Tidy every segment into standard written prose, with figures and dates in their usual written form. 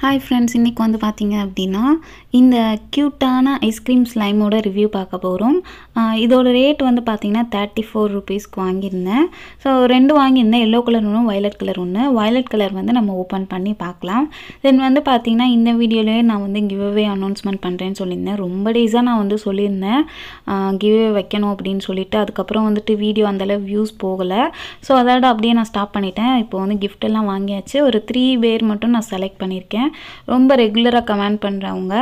Hi friends, இன்றைக்கி வந்து பார்த்தீங்க அப்படின்னா இந்த க்யூட்டான ஐஸ்கிரீம் ஸ்லைமோட ரிவ்யூ பார்க்க போகிறோம். இதோட ரேட் வந்து பார்த்தீங்கன்னா 34 ருபீஸ்க்கு வாங்கியிருந்தேன். ஸோ 2 வாங்கியிருந்தேன், எல்லோ கலர் ஒன்று, வயலட் கலர் ஒன்று. வயலட் கலர் வந்து நம்ம ஓப்பன் பண்ணி பார்க்கலாம். தென் வந்து பார்த்தீங்கன்னா இந்த வீடியோலேயே நான் வந்து கிவ்அவே அனௌன்ஸ்மெண்ட் பண்ணுறேன்னு சொல்லியிருந்தேன். ரொம்ப டேஸாக நான் வந்து சொல்லியிருந்தேன் கிவ்அவே வைக்கணும் அப்படின்னு சொல்லிட்டு. அதுக்கப்புறம் வந்துட்டு வீடியோ அந்தளவு வியூஸ் போகலை. ஸோ அதோட அப்படியே நான் ஸ்டாப் பண்ணிட்டேன். இப்போ வந்து gift எல்லாம் வாங்கியாச்சு. ஒரு 3 பேர் மட்டும் நான் செலக்ட் பண்ணியிருக்கேன். ரொம்ப ரெகுலராக கமெண்ட் பண்ணுறவங்க,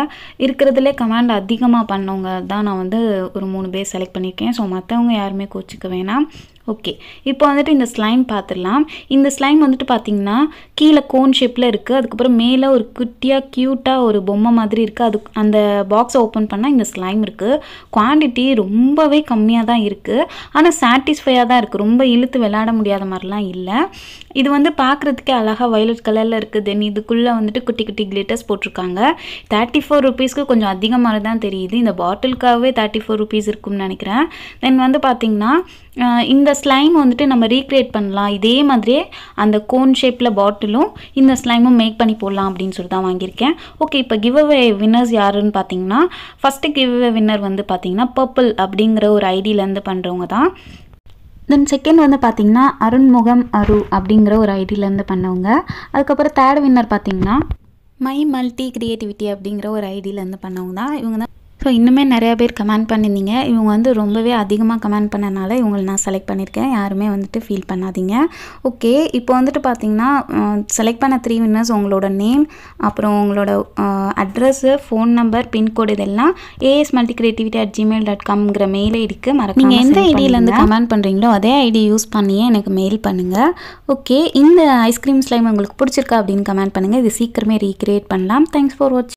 இருக்கிறதுலே கமெண்ட் அதிகமாக பண்ணவங்க தான் நான் வந்து ஒரு 3 பேர் செலக்ட் பண்ணியிருக்கேன். ஸோ மற்றவங்க யாருமே கோச்சிக்க வேணாம். ஓகே, இப்போ வந்துட்டு இந்த ஸ்லைம் பார்த்துடலாம். இந்த ஸ்லைம் வந்துட்டு பார்த்திங்கன்னா கீழே கோன் ஷேப்பில் இருக்குது. அதுக்கப்புறம் மேலே ஒரு குட்டியாக க்யூட்டாக ஒரு பொம்மை மாதிரி இருக்குது. அது அந்த பாக்ஸை ஓப்பன் பண்ணால் இந்த ஸ்லைம் இருக்குது. குவான்டிட்டி ரொம்பவே கம்மியாக தான் இருக்குது, ஆனால் சாட்டிஸ்ஃபையாக தான் இருக்குது. ரொம்ப இழுத்து விளையாட முடியாத மாதிரிலாம் இல்லை. இது வந்து பார்க்குறதுக்கே அழகாக வயலட் கலரில் இருக்குது. தென் இதுக்குள்ளே வந்துட்டு குட்டி குட்டி கிளிட்டர்ஸ் போட்டிருக்காங்க. 34 ருபீஸ்க்கு கொஞ்சம் அதிகமாக தான் தெரியுது. இந்த பாட்டிலுக்காகவே 34 ருபீஸ் இருக்கும்னு நினைக்கிறேன். தென் வந்து பார்த்திங்கன்னா இந்த ஸ்லைம் வந்துட்டு நம்ம ரீக்ரியேட் பண்ணலாம். இதே மாதிரியே அந்த கோன் ஷேப்பில் பாட்டிலும் இந்த ஸ்லைமும் மேக் பண்ணி போடலாம் அப்படின்னு சொல்லி தான் வாங்கியிருக்கேன். ஓகே, இப்போ கிவ்அவே வின்னர்ஸ் யாருன்னு பார்த்தீங்கன்னா, ஃபஸ்ட்டு கிவ்அவே வின்னர் வந்து பார்த்தீங்கன்னா பர்பிள் அப்படிங்கிற ஒரு ஐடியிலேருந்து பண்ணுறவங்க தான். தென் செகண்ட் வந்து பார்த்திங்கன்னா அருண்முகம் அரு அப்படிங்கிற ஒரு ஐடியிலேருந்து பண்ணவங்க. அதுக்கப்புறம் தேர்ட் வின்னர் பார்த்திங்கன்னா மை மல்டி கிரியேட்டிவிட்டி அப்படிங்கிற ஒரு ஐடியிலேருந்து பண்ணவங்க தான். இவங்க தான். ஸோ இன்னுமே நிறையா பேர் கமெண்ட் பண்ணியிருந்தீங்க. இவங்க வந்து ரொம்பவே அதிகமாக கமெண்ட் பண்ணனால இவங்களை நான் செலக்ட் பண்ணியிருக்கேன். யாருமே வந்துட்டு ஃபீல் பண்ணாதீங்க. ஓகே, இப்போ வந்துட்டு பார்த்திங்கன்னா செலக்ட் பண்ண 3 வின்னர்ஸ் உங்களோட நேம், அப்புறம் உங்களோட அட்ரஸ்ஸு, ஃபோன் நம்பர், பின்கோடு இதெல்லாம் asmulticreativity@gmail.comங்கிற மெயில் ஐடிக்கு மறக்காம நீங்கள் எந்த ஐடியிலேருந்து கமெண்ட் பண்ணுறீங்களோ அதே ஐடி யூஸ் பண்ணியே எனக்கு மெயில் பண்ணுங்கள். ஓகே, இந்த ஐஸ்கிரீம் ஸ்லைம் உங்களுக்கு பிடிச்சிருக்கா அப்படின்னு கமெண்ட் பண்ணுங்கள். இது சீக்கிரமே ரீக்ரியேட் பண்ணலாம். தேங்க்ஸ் ஃபார் வாட்சிங்.